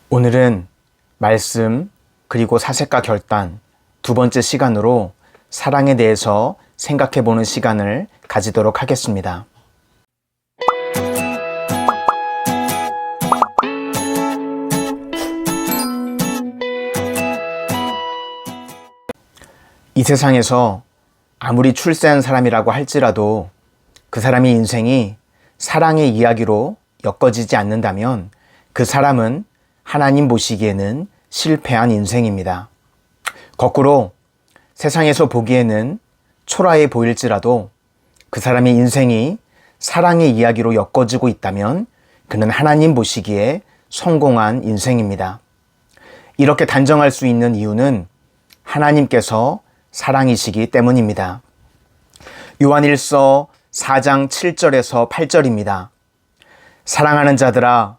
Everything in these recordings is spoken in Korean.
오늘은 말씀 그리고 사색과 결단 두 번째 시간으로 사랑에 대해서 생각해보는 시간을 가지도록 하겠습니다. 이 세상에서 아무리 출세한 사람이라고 할지라도 그 사람의 인생이 사랑의 이야기로 엮어지지 않는다면 그 사람은 하나님 보시기에는 실패한 인생입니다. 거꾸로 세상에서 보기에는 초라해 보일지라도 그 사람의 인생이 사랑의 이야기로 엮어지고 있다면 그는 하나님 보시기에 성공한 인생입니다. 이렇게 단정할 수 있는 이유는 하나님께서 사랑이시기 때문입니다. 요한일서 4장 7절에서 8절입니다. 사랑하는 자들아,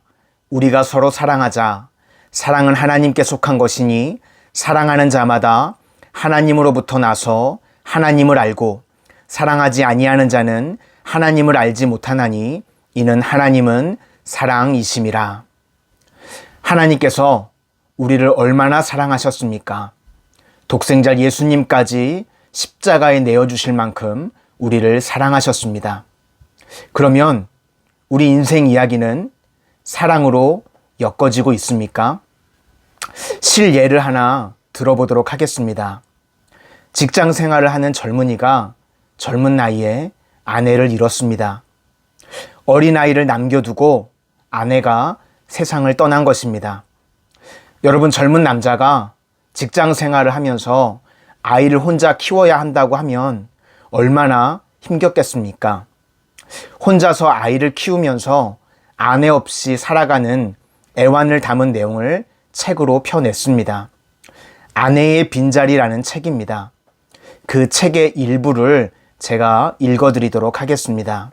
우리가 서로 사랑하자. 사랑은 하나님께 속한 것이니 사랑하는 자마다 하나님으로부터 나서 하나님을 알고 사랑하지 아니하는 자는 하나님을 알지 못하나니 이는 하나님은 사랑이심이라. 하나님께서 우리를 얼마나 사랑하셨습니까? 독생자 예수님까지 십자가에 내어주실 만큼 우리를 사랑하셨습니다. 그러면 우리 인생 이야기는 사랑으로 엮어지고 있습니까? 실예를 하나 들어보도록 하겠습니다. 직장 생활을 하는 젊은이가 젊은 나이에 아내를 잃었습니다. 어린아이를 남겨두고 아내가 세상을 떠난 것입니다. 여러분, 젊은 남자가 직장 생활을 하면서 아이를 혼자 키워야 한다고 하면 얼마나 힘겹겠습니까? 혼자서 아이를 키우면서 아내 없이 살아가는 애환을 담은 내용을 책으로 펴냈습니다. 아내의 빈자리라는 책입니다. 그 책의 일부를 제가 읽어드리도록 하겠습니다.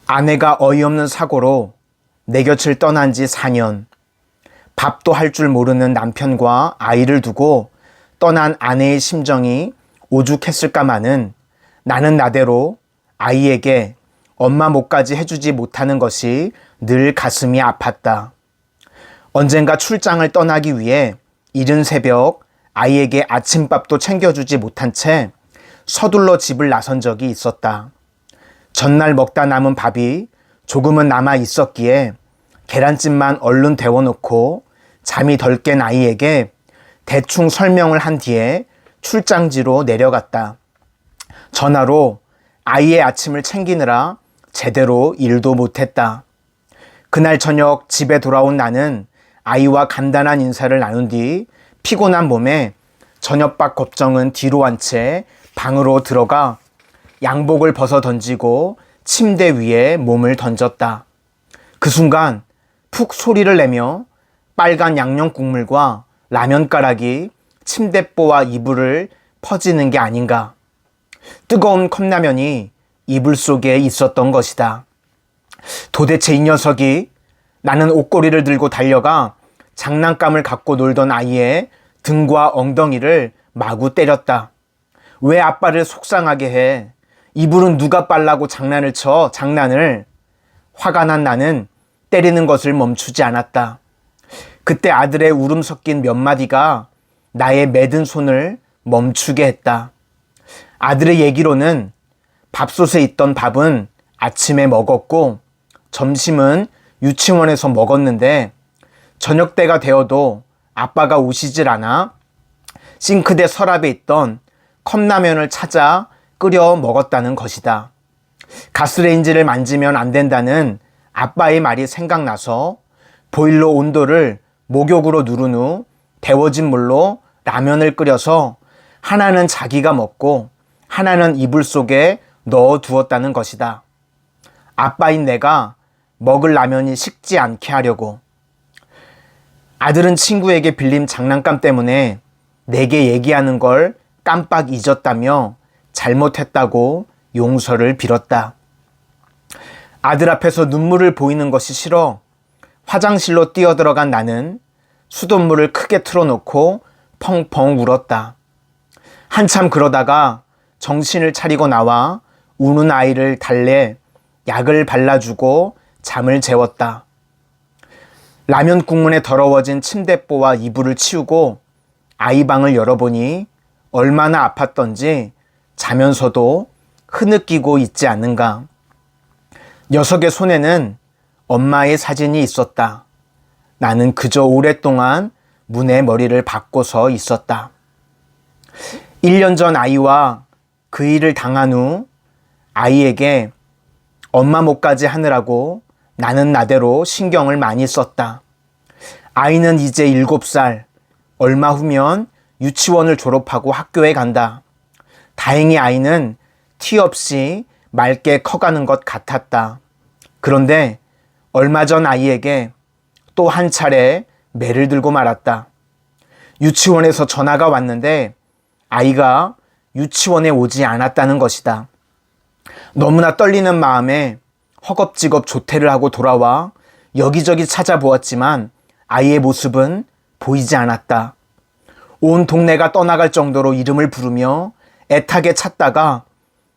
아내가 어이없는 사고로 내 곁을 떠난 지 4년, 밥도 할 줄 모르는 남편과 아이를 두고 떠난 아내의 심정이 오죽했을까마는 나는 나대로 아이에게 엄마 목까지 해주지 못하는 것이 늘 가슴이 아팠다. 언젠가 출장을 떠나기 위해 이른 새벽 아이에게 아침밥도 챙겨주지 못한 채 서둘러 집을 나선 적이 있었다. 전날 먹다 남은 밥이 조금은 남아 있었기에 계란찜만 얼른 데워놓고 잠이 덜 깬 아이에게 대충 설명을 한 뒤에 출장지로 내려갔다. 전화로 아이의 아침을 챙기느라 제대로 일도 못했다. 그날 저녁 집에 돌아온 나는 아이와 간단한 인사를 나눈 뒤 피곤한 몸에 저녁밥 걱정은 뒤로 한 채 방으로 들어가 양복을 벗어 던지고 침대 위에 몸을 던졌다. 그 순간 푹 소리를 내며 빨간 양념 국물과 라면가락이 침대보와 이불을 퍼지는 게 아닌가. 뜨거운 컵라면이 이불 속에 있었던 것이다. 도대체 이 녀석이, 나는 옷걸이를 들고 달려가 장난감을 갖고 놀던 아이의 등과 엉덩이를 마구 때렸다. 왜 아빠를 속상하게 해? 이불은 누가 빨라고 장난을 쳐? 장난을. 화가 난 나는 때리는 것을 멈추지 않았다. 그때 아들의 울음 섞인 몇 마디가 나의 매든 손을 멈추게 했다. 아들의 얘기로는 밥솥에 있던 밥은 아침에 먹었고 점심은 유치원에서 먹었는데 저녁 때가 되어도 아빠가 오시질 않아 싱크대 서랍에 있던 컵라면을 찾아 끓여 먹었다는 것이다. 가스레인지를 만지면 안 된다는 아빠의 말이 생각나서 보일러 온도를 목욕으로 누른 후 데워진 물로 라면을 끓여서 하나는 자기가 먹고 하나는 이불 속에 넣어 두었다는 것이다. 아빠인 내가 먹을 라면이 식지 않게 하려고. 아들은 친구에게 빌린 장난감 때문에 내게 얘기하는 걸 깜빡 잊었다며 잘못했다고 용서를 빌었다. 아들 앞에서 눈물을 보이는 것이 싫어 화장실로 뛰어들어간 나는 수돗물을 크게 틀어놓고 펑펑 울었다. 한참 그러다가 정신을 차리고 나와 우는 아이를 달래 약을 발라주고 잠을 재웠다. 라면 국물에 더러워진 침대보와 이불을 치우고 아이 방을 열어보니 얼마나 아팠던지 자면서도 흐느끼고 있지 않는가. 녀석의 손에는 엄마의 사진이 있었다. 나는 그저 오랫동안 문에 머리를 박고서 있었다. 1년 전 아이와 그 일을 당한 후 아이에게 엄마 목까지 하느라고 나는 나대로 신경을 많이 썼다. 아이는 이제 7살, 얼마 후면 유치원을 졸업하고 학교에 간다. 다행히 아이는 티 없이 맑게 커가는 것 같았다. 그런데 얼마 전 아이에게 또 한 차례 매를 들고 말았다. 유치원에서 전화가 왔는데 아이가 유치원에 오지 않았다는 것이다. 너무나 떨리는 마음에 허겁지겁 조퇴를 하고 돌아와 여기저기 찾아보았지만 아이의 모습은 보이지 않았다. 온 동네가 떠나갈 정도로 이름을 부르며 애타게 찾다가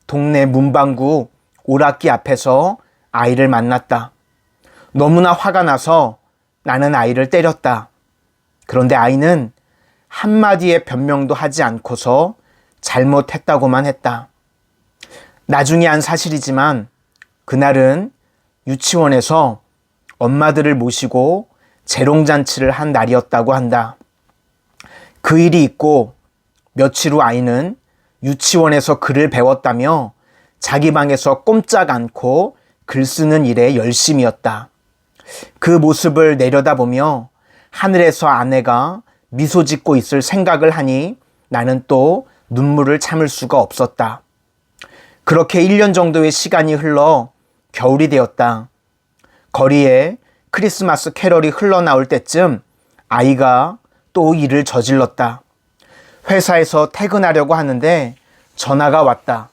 동네 문방구 오락기 앞에서 아이를 만났다. 너무나 화가 나서 나는 아이를 때렸다. 그런데 아이는 한마디의 변명도 하지 않고서 잘못했다고만 했다. 나중에 한 사실이지만 그날은 유치원에서 엄마들을 모시고 재롱잔치를 한 날이었다고 한다. 그 일이 있고 며칠 후 아이는 유치원에서 글을 배웠다며 자기 방에서 꼼짝 않고 글 쓰는 일에 열심이었다. 그 모습을 내려다보며 하늘에서 아내가 미소 짓고 있을 생각을 하니 나는 또 눈물을 참을 수가 없었다. 그렇게 1년 정도의 시간이 흘러 겨울이 되었다. 거리에 크리스마스 캐럴이 흘러나올 때쯤 아이가 또 일을 저질렀다. 회사에서 퇴근하려고 하는데 전화가 왔다.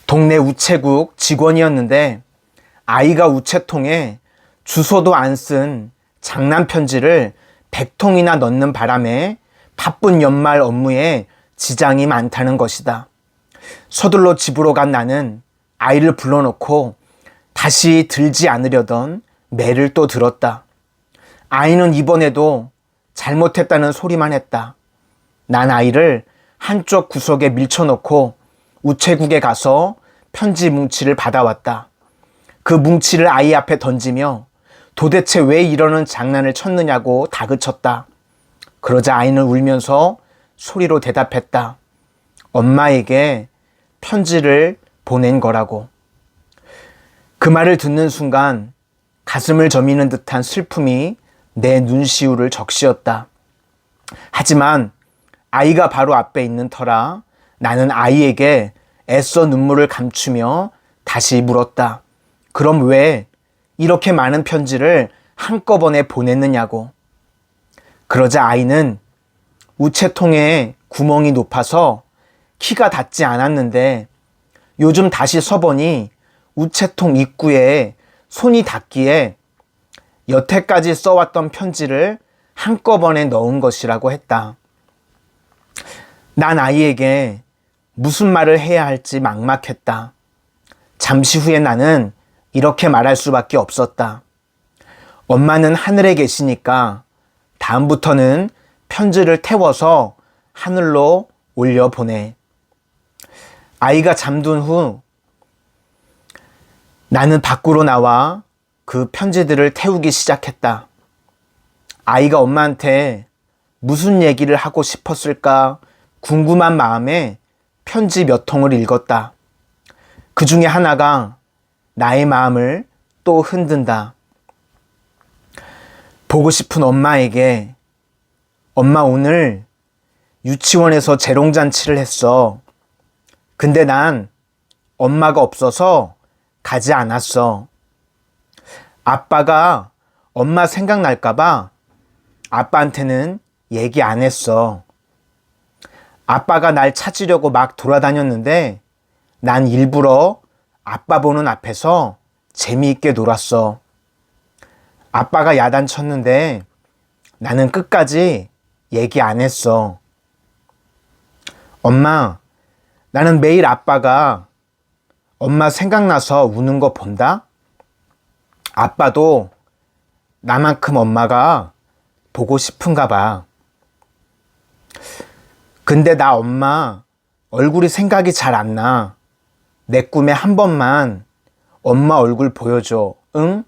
동네 우체국 직원이었는데 아이가 우체통에 주소도 안 쓴 장난 편지를 100통이나 넣는 바람에 바쁜 연말 업무에 지장이 많다는 것이다. 서둘러 집으로 간 나는 아이를 불러놓고 다시 들지 않으려던 매를 또 들었다. 아이는 이번에도 잘못했다는 소리만 했다. 난 아이를 한쪽 구석에 밀쳐놓고 우체국에 가서 편지 뭉치를 받아왔다. 그 뭉치를 아이 앞에 던지며 도대체 왜 이러는 장난을 쳤느냐고 다그쳤다. 그러자 아이는 울면서 소리로 대답했다. 엄마에게 편지를 보낸 거라고. 그 말을 듣는 순간 가슴을 저미는 듯한 슬픔이 내 눈시울을 적시었다. 하지만 아이가 바로 앞에 있는 터라 나는 아이에게 애써 눈물을 감추며 다시 물었다. 그럼 왜 이렇게 많은 편지를 한꺼번에 보냈느냐고. 그러자 아이는 우체통에 구멍이 높아서 키가 닿지 않았는데 요즘 다시 서보니 우체통 입구에 손이 닿기에 여태까지 써왔던 편지를 한꺼번에 넣은 것이라고 했다. 난 아이에게 무슨 말을 해야 할지 막막했다. 잠시 후에 나는 이렇게 말할 수밖에 없었다. 엄마는 하늘에 계시니까 다음부터는 편지를 태워서 하늘로 올려보내. 아이가 잠든 후 나는 밖으로 나와 그 편지들을 태우기 시작했다. 아이가 엄마한테 무슨 얘기를 하고 싶었을까 궁금한 마음에 편지 몇 통을 읽었다. 그 중에 하나가 나의 마음을 또 흔든다. 보고 싶은 엄마에게 엄마 오늘 유치원에서 재롱잔치를 했어. 근데 난 엄마가 없어서 가지 않았어. 아빠가 엄마 생각날까봐 아빠한테는 얘기 안 했어. 아빠가 날 찾으려고 막 돌아다녔는데 난 일부러 아빠 보는 앞에서 재미있게 놀았어. 아빠가 야단쳤는데 나는 끝까지 얘기 안 했어. 엄마, 나는 매일 아빠가 엄마 생각나서 우는 거 본다? 아빠도 나만큼 엄마가 보고 싶은가 봐. 근데 나 엄마 얼굴이 생각이 잘 안 나. 내 꿈에 한 번만 엄마 얼굴 보여줘. 응?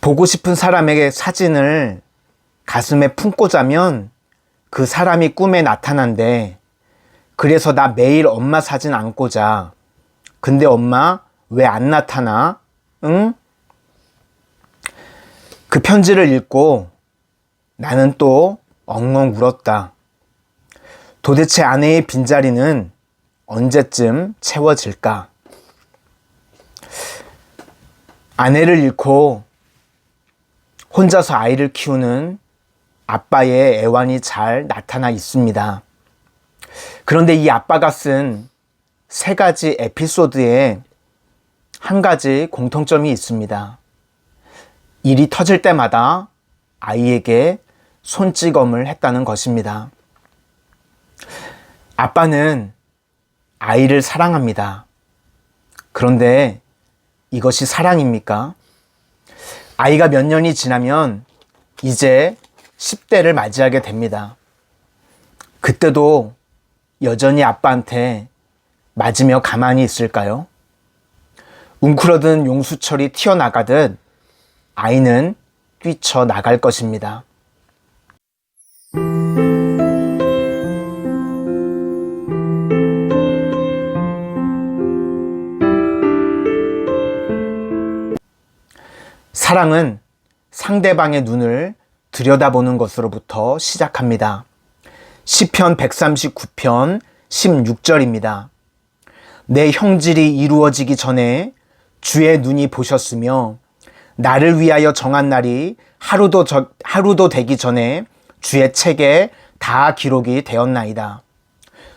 보고 싶은 사람에게 사진을 가슴에 품고 자면 그 사람이 꿈에 나타난대. 그래서 나 매일 엄마 사진 안고 자. 근데 엄마 왜 안 나타나? 응? 그 편지를 읽고 나는 또 엉엉 울었다. 도대체 아내의 빈자리는 언제쯤 채워질까? 아내를 잃고 혼자서 아이를 키우는 아빠의 애환이 잘 나타나 있습니다. 그런데 이 아빠가 쓴 3가지 에피소드에 한 가지 공통점이 있습니다. 일이 터질 때마다 아이에게 손찌검을 했다는 것입니다. 아빠는 아이를 사랑합니다. 그런데 이것이 사랑입니까? 아이가 몇 년이 지나면 이제 10대를 맞이하게 됩니다. 그때도 여전히 아빠한테 맞으며 가만히 있을까요? 웅크러든 용수철이 튀어나가듯 아이는 뛰쳐나갈 것입니다. 사랑은 상대방의 눈을 들여다보는 것으로부터 시작합니다. 시편 139편 16절입니다. 내 형질이 이루어지기 전에 주의 눈이 보셨으며 나를 위하여 정한 날이 하루도 되기 전에 주의 책에 다 기록이 되었나이다.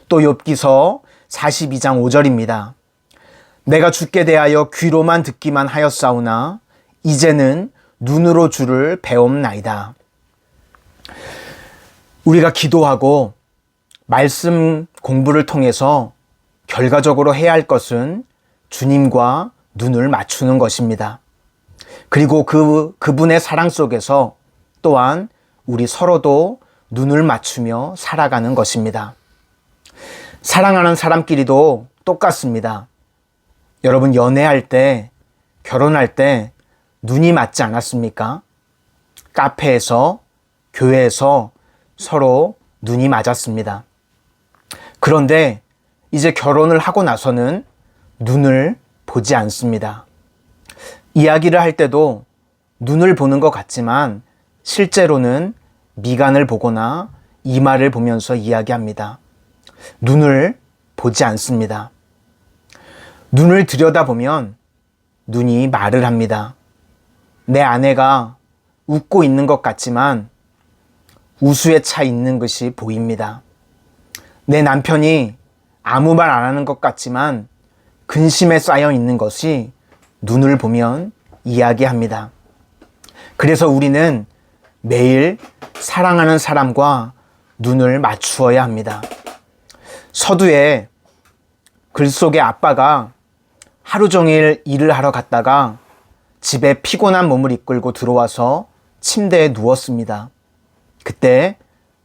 또 욥기서 42장 5절입니다. 내가 주께 대하여 귀로만 듣기만 하였사오나 이제는 눈으로 주를 배움나이다. 우리가 기도하고 말씀 공부를 통해서 결과적으로 해야 할 것은 주님과 눈을 맞추는 것입니다. 그리고 그분의 사랑 속에서 또한 우리 서로도 눈을 맞추며 살아가는 것입니다. 사랑하는 사람끼리도 똑같습니다. 여러분 연애할 때, 결혼할 때 눈이 맞지 않았습니까? 카페에서, 교회에서 서로 눈이 맞았습니다. 그런데 이제 결혼을 하고 나서는 눈을 보지 않습니다. 이야기를 할 때도 눈을 보는 것 같지만 실제로는 미간을 보거나 이마를 보면서 이야기합니다. 눈을 보지 않습니다. 눈을 들여다보면 눈이 말을 합니다. 내 아내가 웃고 있는 것 같지만 우수에 차 있는 것이 보입니다. 내 남편이 아무 말 안 하는 것 같지만 근심에 쌓여 있는 것이 눈을 보면 이야기합니다. 그래서 우리는 매일 사랑하는 사람과 눈을 맞추어야 합니다. 서두에 글 속에 아빠가 하루 종일 일을 하러 갔다가 집에 피곤한 몸을 이끌고 들어와서 침대에 누웠습니다. 그때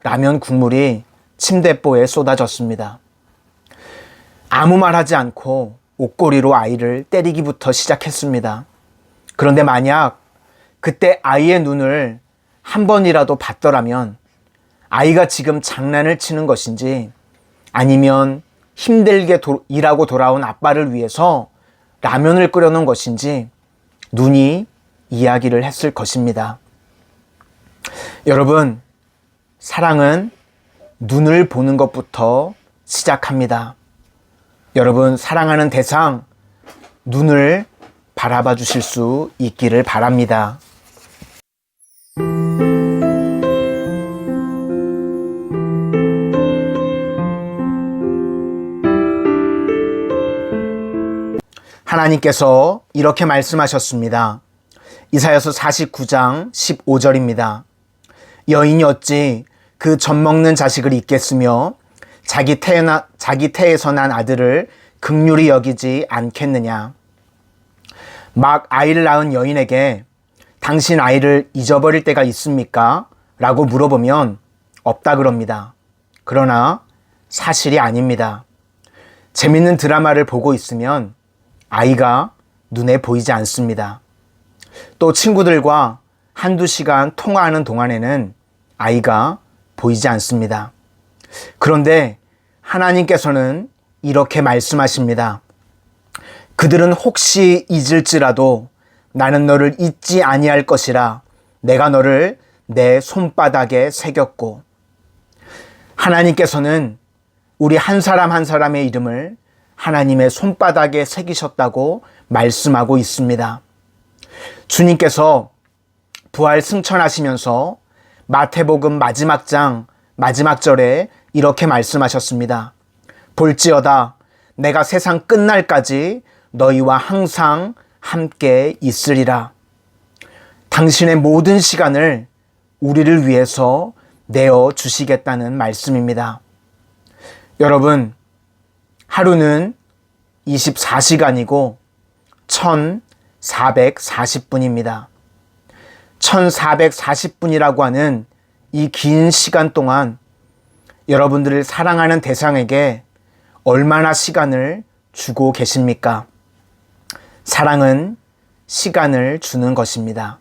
라면 국물이 침대보에 쏟아졌습니다. 아무 말 하지 않고 옷걸이로 아이를 때리기부터 시작했습니다. 그런데 만약 그때 아이의 눈을 한 번이라도 봤더라면 아이가 지금 장난을 치는 것인지 아니면 힘들게 일하고 돌아온 아빠를 위해서 라면을 끓여놓은 것인지 눈이 이야기를 했을 것입니다. 여러분, 사랑은 눈을 보는 것부터 시작합니다. 여러분, 사랑하는 대상, 눈을 바라봐 주실 수 있기를 바랍니다. 하나님께서 이렇게 말씀하셨습니다. 이사야서 49장 15절입니다. 여인이 어찌 그 젖먹는 자식을 잊겠으며 자기 태에서 난 아들을 긍휼히 여기지 않겠느냐. 막 아이를 낳은 여인에게 당신 아이를 잊어버릴 때가 있습니까? 라고 물어보면 없다 그럽니다. 그러나 사실이 아닙니다. 재밌는 드라마를 보고 있으면 아이가 눈에 보이지 않습니다. 또 친구들과 한두 시간 통화하는 동안에는 아이가 보이지 않습니다. 그런데 하나님께서는 이렇게 말씀하십니다. 그들은 혹시 잊을지라도 나는 너를 잊지 아니할 것이라 내가 너를 내 손바닥에 새겼고. 하나님께서는 우리 한 사람 한 사람의 이름을 하나님의 손바닥에 새기셨다고 말씀하고 있습니다. 주님께서 부활 승천하시면서 마태복음 마지막 장 마지막 절에 이렇게 말씀하셨습니다. 볼지어다 내가 세상 끝날까지 너희와 항상 함께 있으리라. 당신의 모든 시간을 우리를 위해서 내어 주시겠다는 말씀입니다. 여러분, 하루는 24시간이고 1440분입니다. 1440분이라고 하는 이 긴 시간 동안 여러분들을 사랑하는 대상에게 얼마나 시간을 주고 계십니까? 사랑은 시간을 주는 것입니다.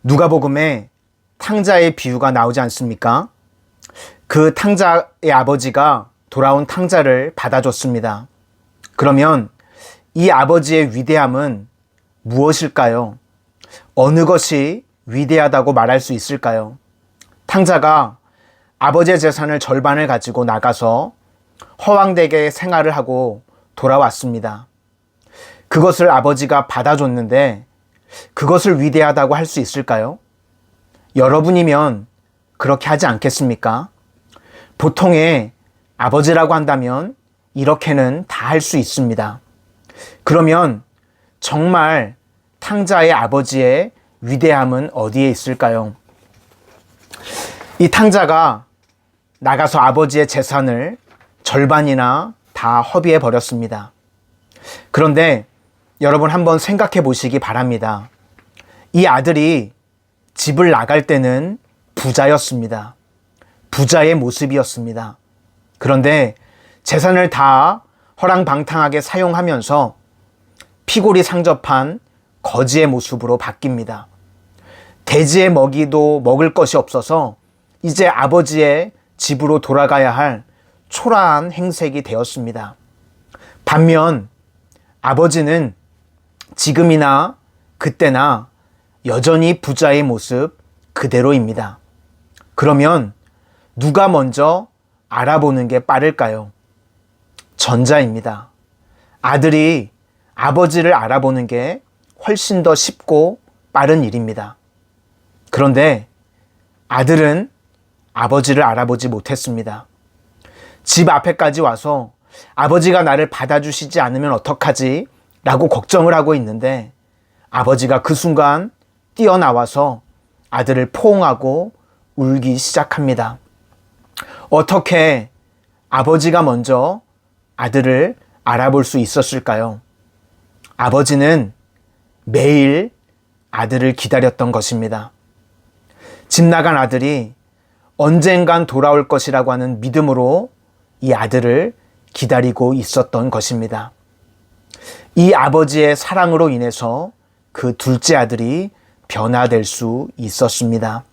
누가복음에 탕자의 비유가 나오지 않습니까? 그 탕자의 아버지가 돌아온 탕자를 받아줬습니다. 그러면 이 아버지의 위대함은 무엇일까요? 어느 것이 위대하다고 말할 수 있을까요? 탕자가 아버지의 재산을 절반을 가지고 나가서 허황되게 생활을 하고 돌아왔습니다. 그것을 아버지가 받아줬는데 그것을 위대하다고 할 수 있을까요? 여러분이면 그렇게 하지 않겠습니까? 보통의 아버지라고 한다면 이렇게는 다 할 수 있습니다. 그러면 정말 탕자의 아버지의 위대함은 어디에 있을까요? 이 탕자가 나가서 아버지의 재산을 절반이나 다 허비해 버렸습니다. 그런데 여러분 한번 생각해 보시기 바랍니다. 이 아들이 집을 나갈 때는 부자였습니다. 부자의 모습이었습니다. 그런데 재산을 다 허랑방탕하게 사용하면서 피골이 상접한 거지의 모습으로 바뀝니다. 돼지의 먹이도 먹을 것이 없어서 이제 아버지의 집으로 돌아가야 할 초라한 행색이 되었습니다. 반면 아버지는 지금이나 그때나 여전히 부자의 모습 그대로입니다. 그러면 누가 먼저 알아보는 게 빠를까요? 전자입니다. 아들이 아버지를 알아보는 게 훨씬 더 쉽고 빠른 일입니다. 그런데 아들은 아버지를 알아보지 못했습니다. 집 앞에까지 와서 아버지가 나를 받아주시지 않으면 어떡하지? 라고 걱정을 하고 있는데 아버지가 그 순간 뛰어나와서 아들을 포옹하고 울기 시작합니다. 어떻게 아버지가 먼저 아들을 알아볼 수 있었을까요? 아버지는 매일 아들을 기다렸던 것입니다. 집 나간 아들이 언젠간 돌아올 것이라고 하는 믿음으로 이 아들을 기다리고 있었던 것입니다. 이 아버지의 사랑으로 인해서 그 둘째 아들이 변화될 수 있었습니다.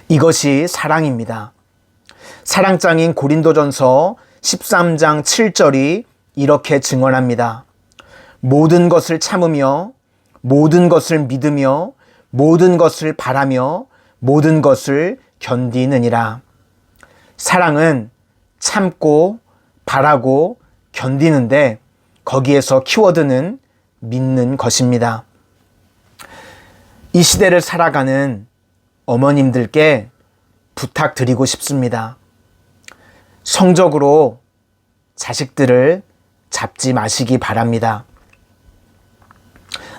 이것이 사랑입니다. 사랑장인 고린도전서 13장 7절이 이렇게 증언합니다. 모든 것을 참으며 모든 것을 믿으며 모든 것을 바라며 모든 것을 견디느니라. 사랑은 참고 바라고 견디는데 거기에서 키워드는 믿는 것입니다. 이 시대를 살아가는 어머님들께 부탁드리고 싶습니다. 성적으로 자식들을 잡지 마시기 바랍니다.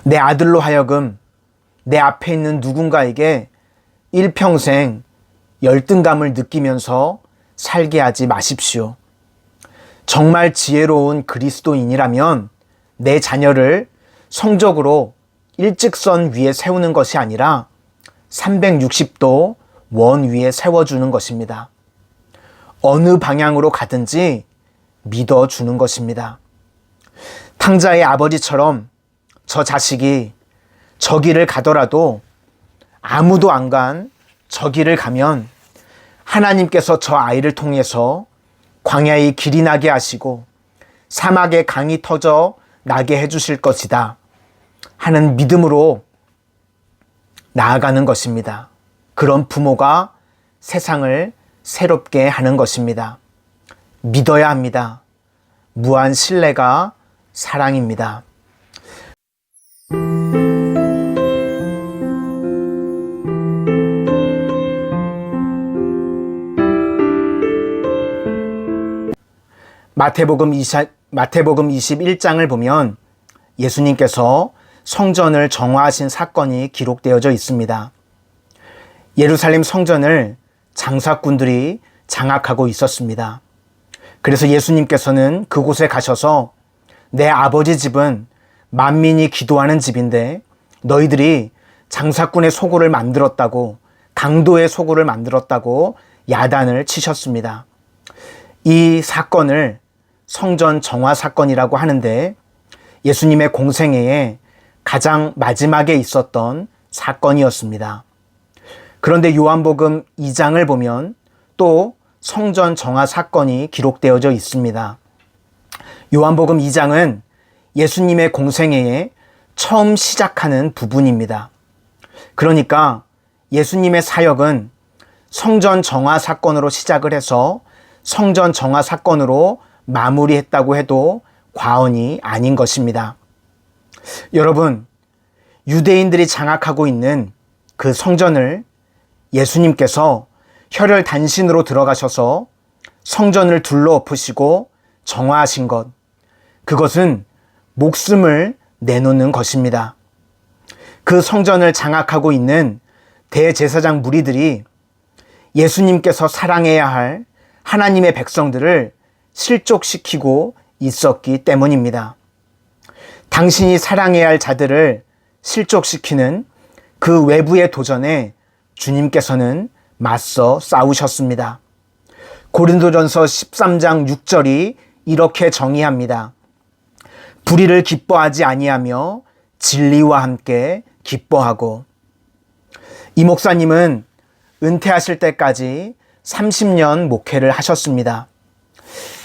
내 아들로 하여금 내 앞에 있는 누군가에게 일평생 열등감을 느끼면서 살게 하지 마십시오. 정말 지혜로운 그리스도인이라면 내 자녀를 성적으로 일직선 위에 세우는 것이 아니라 360도 원 위에 세워주는 것입니다. 어느 방향으로 가든지 믿어주는 것입니다. 탕자의 아버지처럼 저 자식이 저 길을 가더라도 아무도 안 간 저 길을 가면 하나님께서 저 아이를 통해서 광야의 길이 나게 하시고 사막의 강이 터져 나게 해주실 것이다 하는 믿음으로 나아가는 것입니다. 그런 부모가 세상을 새롭게 하는 것입니다. 믿어야 합니다. 무한 신뢰가 사랑입니다. 마태복음 21장을 보면 예수님께서 성전을 정화하신 사건이 기록되어져 있습니다. 예루살렘 성전을 장사꾼들이 장악하고 있었습니다. 그래서 예수님께서는 그곳에 가셔서 내 아버지 집은 만민이 기도하는 집인데 너희들이 장사꾼의 소굴을 만들었다고, 강도의 소굴을 만들었다고 야단을 치셨습니다. 이 사건을 성전 정화 사건이라고 하는데 예수님의 공생애에 가장 마지막에 있었던 사건이었습니다. 그런데 요한복음 2장을 보면 또 성전 정화 사건이 기록되어져 있습니다. 요한복음 2장은 예수님의 공생애에 처음 시작하는 부분입니다. 그러니까 예수님의 사역은 성전 정화 사건으로 시작을 해서 성전 정화 사건으로 마무리했다고 해도 과언이 아닌 것입니다. 여러분, 유대인들이 장악하고 있는 그 성전을 예수님께서 혈혈단신으로 들어가셔서 성전을 둘러엎으시고 정화하신 것, 그것은 목숨을 내놓는 것입니다. 그 성전을 장악하고 있는 대제사장 무리들이 예수님께서 사랑해야 할 하나님의 백성들을 실족시키고 있었기 때문입니다. 당신이 사랑해야 할 자들을 실족시키는 그 외부의 도전에 주님께서는 맞서 싸우셨습니다. 고린도전서 13장 6절이 이렇게 정의합니다. 불의를 기뻐하지 아니하며 진리와 함께 기뻐하고. 이 목사님은 은퇴하실 때까지 30년 목회를 하셨습니다.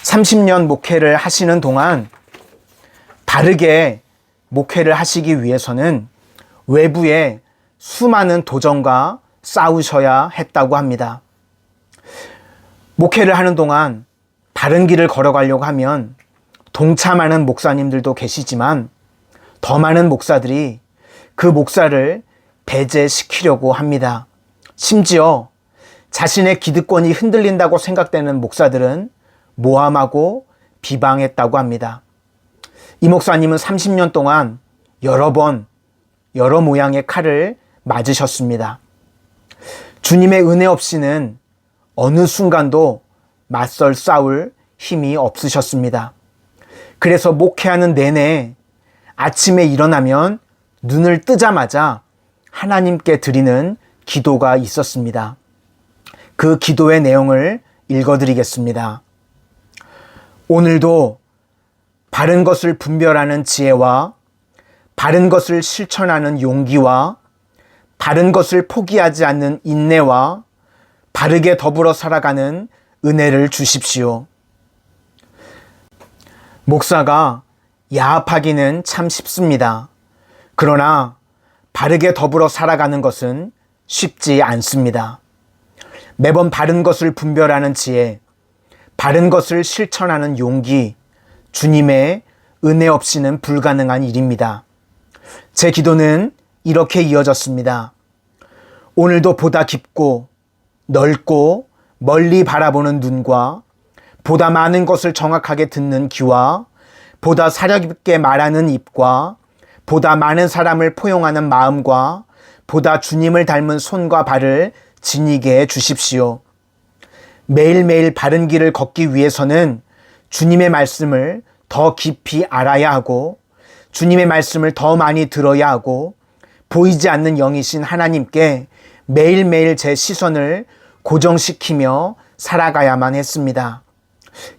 30년 목회를 하시는 동안 바르게 목회를 하시기 위해서는 외부에 수많은 도전과 싸우셔야 했다고 합니다. 목회를 하는 동안 바른 길을 걸어가려고 하면 동참하는 목사님들도 계시지만 더 많은 목사들이 그 목사를 배제시키려고 합니다. 심지어 자신의 기득권이 흔들린다고 생각되는 목사들은 모함하고 비방했다고 합니다. 이 목사님은 30년 동안 여러 번 여러 모양의 칼을 맞으셨습니다. 주님의 은혜 없이는 어느 순간도 맞설 싸울 힘이 없으셨습니다. 그래서 목회하는 내내 아침에 일어나면 눈을 뜨자마자 하나님께 드리는 기도가 있었습니다. 그 기도의 내용을 읽어드리겠습니다. 오늘도 바른 것을 분별하는 지혜와 바른 것을 실천하는 용기와 바른 것을 포기하지 않는 인내와 바르게 더불어 살아가는 은혜를 주십시오. 목사가 야합하기는 참 쉽습니다. 그러나 바르게 더불어 살아가는 것은 쉽지 않습니다. 매번 바른 것을 분별하는 지혜, 바른 것을 실천하는 용기, 주님의 은혜 없이는 불가능한 일입니다. 제 기도는 이렇게 이어졌습니다. 오늘도 보다 깊고 넓고 멀리 바라보는 눈과 보다 많은 것을 정확하게 듣는 귀와 보다 사력 있게 말하는 입과 보다 많은 사람을 포용하는 마음과 보다 주님을 닮은 손과 발을 지니게 해 주십시오. 매일매일 바른 길을 걷기 위해서는 주님의 말씀을 더 깊이 알아야 하고 주님의 말씀을 더 많이 들어야 하고 보이지 않는 영이신 하나님께 매일매일 제 시선을 고정시키며 살아가야만 했습니다.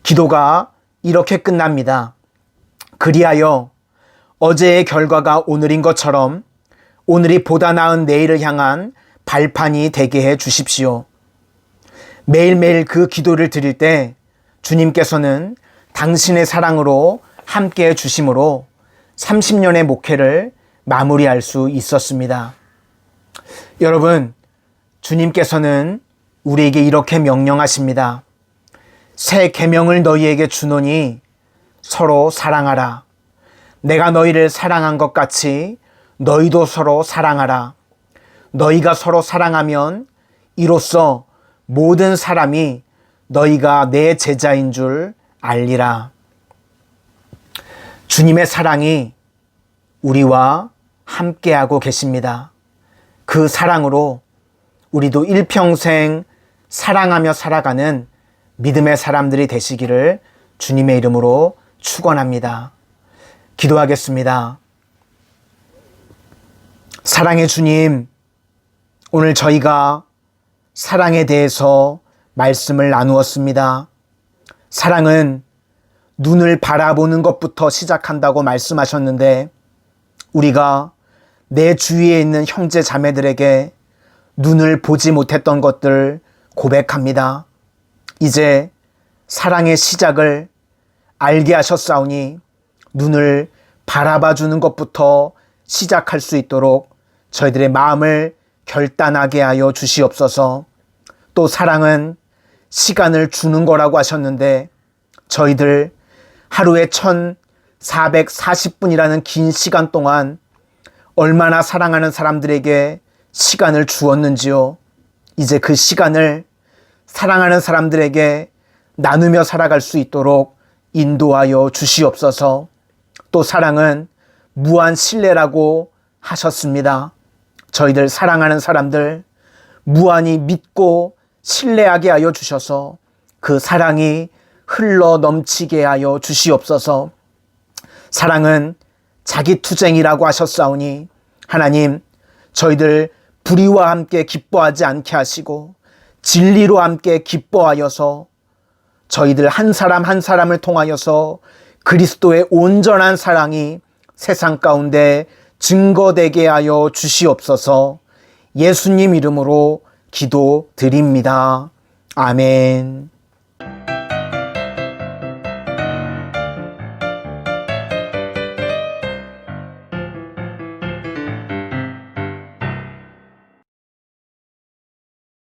기도가 이렇게 끝납니다. 그리하여 어제의 결과가 오늘인 것처럼 오늘이 보다 나은 내일을 향한 발판이 되게 해 주십시오. 매일매일 그 기도를 드릴 때 주님께서는 당신의 사랑으로 함께 해 주심으로 30년의 목회를 마무리할 수 있었습니다. 여러분, 주님께서는 우리에게 이렇게 명령하십니다. 새 계명을 너희에게 주노니 서로 사랑하라. 내가 너희를 사랑한 것 같이 너희도 서로 사랑하라. 너희가 서로 사랑하면 이로써 모든 사람이 너희가 내 제자인 줄 알리라. 주님의 사랑이 우리와 함께하고 계십니다. 그 사랑으로 우리도 일평생 사랑하며 살아가는 믿음의 사람들이 되시기를 주님의 이름으로 축원합니다. 기도하겠습니다. 사랑의 주님, 오늘 저희가 사랑에 대해서 말씀을 나누었습니다. 사랑은 눈을 바라보는 것부터 시작한다고 말씀하셨는데 우리가 내 주위에 있는 형제 자매들에게 눈을 보지 못했던 것들 고백합니다. 이제 사랑의 시작을 알게 하셨사오니 눈을 바라봐주는 것부터 시작할 수 있도록 저희들의 마음을 결단하게 하여 주시옵소서. 또 사랑은 시간을 주는 거라고 하셨는데 저희들 하루에 1440분이라는 긴 시간 동안 얼마나 사랑하는 사람들에게 시간을 주었는지요. 이제 그 시간을 사랑하는 사람들에게 나누며 살아갈 수 있도록 인도하여 주시옵소서. 또 사랑은 무한 신뢰라고 하셨습니다. 저희들 사랑하는 사람들 무한히 믿고 신뢰하게 하여 주셔서 그 사랑이 흘러 넘치게 하여 주시옵소서. 사랑은 자기투쟁이라고 하셨사오니 하나님, 저희들 불의와 함께 기뻐하지 않게 하시고 진리로 함께 기뻐하여서 저희들 한 사람 한 사람을 통하여서 그리스도의 온전한 사랑이 세상 가운데 증거되게 하여 주시옵소서. 예수님 이름으로 기도드립니다. 아멘.